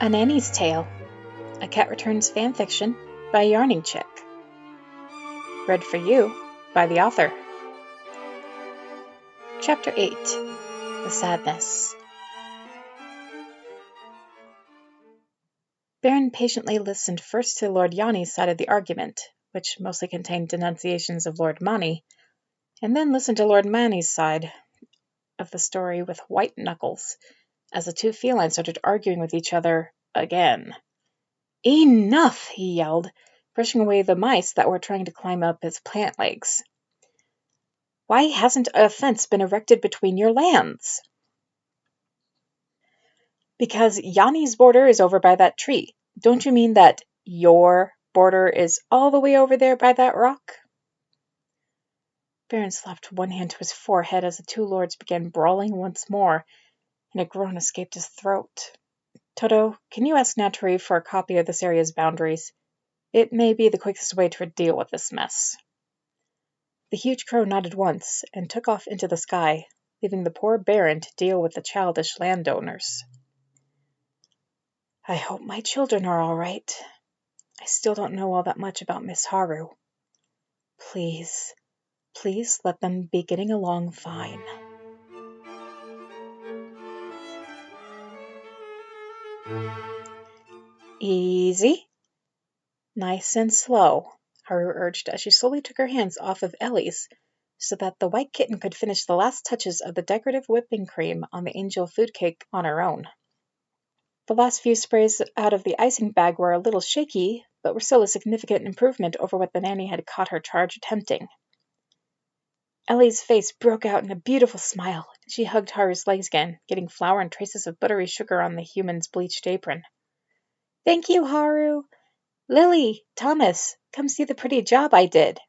A Nanny's Tale, a Cat Returns fanfiction by Yarning Chick. Read for you by the author. Chapter 8, The Sadness. Baron patiently listened first to Lord Yanni's side of the argument, which mostly contained denunciations of Lord Mani, and then listened to Lord Mani's side of the story with white knuckles, as the two felines started arguing with each other again. "Enough!" he yelled, brushing away the mice that were trying to climb up his plant legs. "Why hasn't a fence been erected between your lands?" "Because Yanni's border is over by that tree. Don't you mean that your border is all the way over there by that rock?" Baron slapped one hand to his forehead as the two lords began brawling once more, and a groan escaped his throat. "Toto, can you ask Naturi for a copy of this area's boundaries? It may be the quickest way to deal with this mess." The huge crow nodded once and took off into the sky, leaving the poor Baron to deal with the childish landowners. "I hope my children are all right. I still don't know all that much about Miss Haru. Please, please let them be getting along fine." "Easy. Nice and slow," Haru urged as she slowly took her hands off of Ellie's so that the white kitten could finish the last touches of the decorative whipping cream on the angel food cake on her own. The last few sprays out of the icing bag were a little shaky, but were still a significant improvement over what the nanny had caught her charge attempting. Ellie's face broke out in a beautiful smile, and she hugged Haru's legs again, getting flour and traces of buttery sugar on the human's bleached apron. "Thank you, Haru! Lily, Thomas, come see the pretty job I did."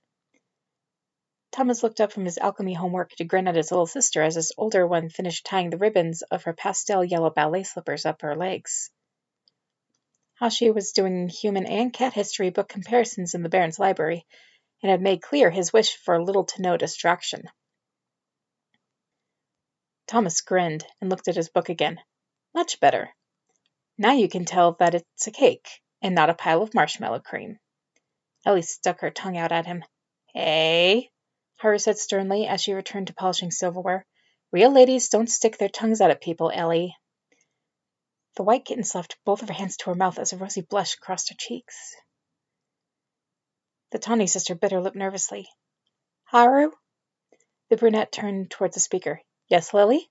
Thomas looked up from his alchemy homework to grin at his little sister as his older one finished tying the ribbons of her pastel yellow ballet slippers up her legs. Hashi was doing human and cat history book comparisons in the Baron's library, and had made clear his wish for little to no distraction. Thomas grinned and looked at his book again. "Much better. Now you can tell that it's a cake, and not a pile of marshmallow cream." Ellie stuck her tongue out at him. "Hey," Haru said sternly as she returned to polishing silverware. "Real ladies don't stick their tongues out at people, Ellie." The white kitten slapped both of her hands to her mouth as a rosy blush crossed her cheeks. The tawny sister bit her lip nervously. "Haru?" The brunette turned towards the speaker. "Yes, Lily?"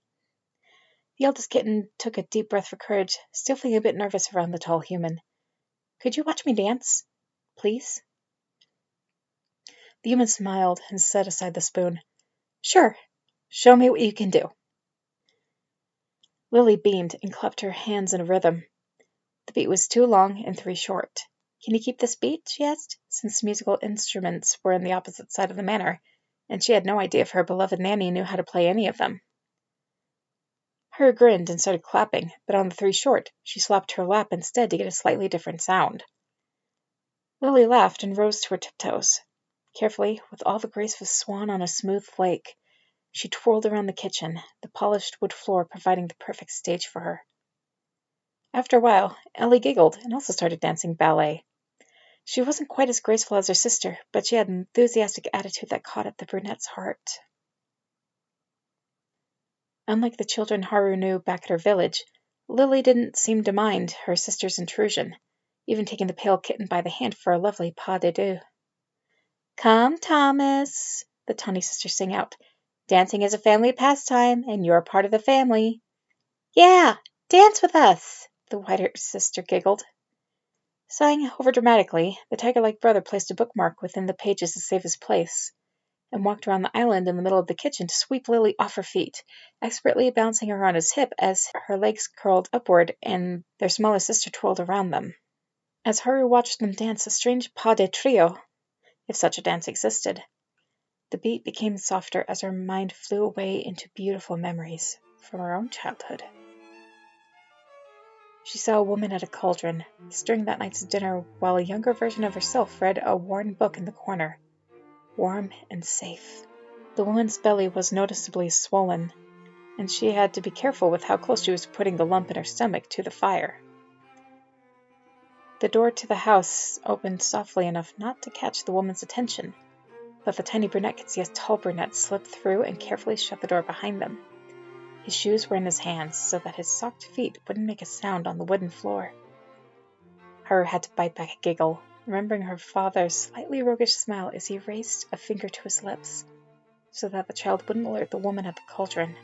The eldest kitten took a deep breath for courage, still feeling a bit nervous around the tall human. "Could you watch me dance? Please?" The human smiled and set aside the spoon. "Sure. Show me what you can do." Lily beamed and clapped her hands in a rhythm. The beat was 2 long and 3 short. "Can you keep this beat?" she asked, since musical instruments were on the opposite side of the manor, and she had no idea if her beloved Nanny knew how to play any of them. Haru grinned and started clapping, but on the 3 short, she slapped her lap instead to get a slightly different sound. Lily laughed and rose to her tiptoes. Carefully, with all the grace of a swan on a smooth lake, she twirled around the kitchen, the polished wood floor providing the perfect stage for her. After a while, Ellie giggled and also started dancing ballet. She wasn't quite as graceful as her sister, but she had an enthusiastic attitude that caught at the brunette's heart. Unlike the children Haru knew back at her village, Lily didn't seem to mind her sister's intrusion, even taking the pale kitten by the hand for a lovely pas de deux. "Come, Thomas," the tawny sister sang out. "Dancing is a family pastime, and you're part of the family." "Yeah, dance with us," the whiter sister giggled. Sighing overdramatically, the tiger-like brother placed a bookmark within the pages to save his place, and walked around the island in the middle of the kitchen to sweep Lily off her feet, expertly bouncing her on his hip as her legs curled upward and their smaller sister twirled around them. As Haru watched them dance a strange pas de trio, if such a dance existed, the beat became softer as her mind flew away into beautiful memories from her own childhood. She saw a woman at a cauldron, stirring that night's dinner while a younger version of herself read a worn book in the corner, warm and safe. The woman's belly was noticeably swollen, and she had to be careful with how close she was putting the lump in her stomach to the fire. The door to the house opened softly enough not to catch the woman's attention, but the tiny brunette could see a tall brunette slip through and carefully shut the door behind them. His shoes were in his hands, so that his socked feet wouldn't make a sound on the wooden floor. Haru had to bite back a giggle, remembering her father's slightly roguish smile as he raised a finger to his lips, so that the child wouldn't alert the woman at the cauldron.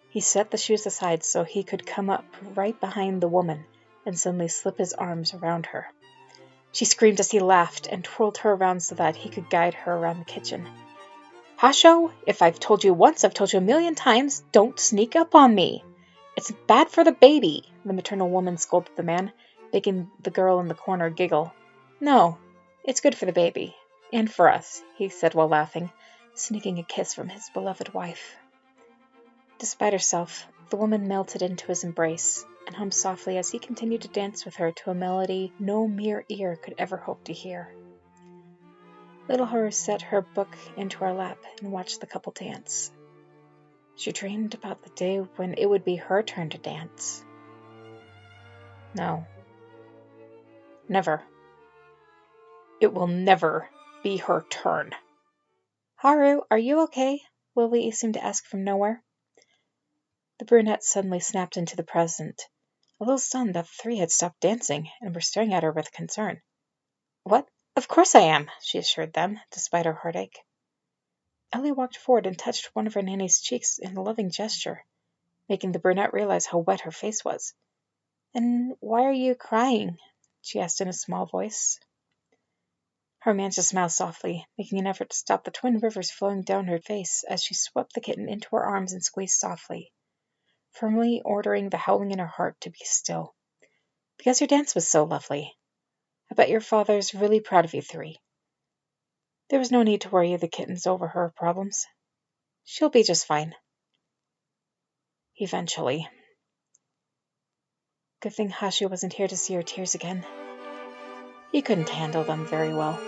He set the shoes aside so he could come up right behind the woman and suddenly slip his arms around her. She screamed as he laughed and twirled her around so that he could guide her around the kitchen. "Hasho, if I've told you once, I've told you a million times, don't sneak up on me. It's bad for the baby," the maternal woman scolded the man, making the girl in the corner giggle. "No, it's good for the baby. And for us," he said while laughing, sneaking a kiss from his beloved wife. Despite herself, the woman melted into his embrace and hummed softly as he continued to dance with her to a melody no mere ear could ever hope to hear. Little Haru set her book into her lap and watched the couple dance. She dreamed about the day when it would be her turn to dance. No. Never. It will never be her turn. "Haru, are you okay?" Lily seemed to ask from nowhere. The brunette suddenly snapped into the present, a little stunned that the three had stopped dancing and were staring at her with concern. "What? Of course I am," she assured them, despite her heartache. Ellie walked forward and touched one of her nanny's cheeks in a loving gesture, making the brunette realize how wet her face was. "And why are you crying?" she asked in a small voice. Her managed to smile softly, making an effort to stop the twin rivers flowing down her face as she swept the kitten into her arms and squeezed softly, firmly ordering the howling in her heart to be still. "Because your dance was so lovely. I bet your father's really proud of you three. There was no need to worry the kittens over her problems. She'll be just fine. Eventually." Good thing Hashi wasn't here to see her tears again. He couldn't handle them very well.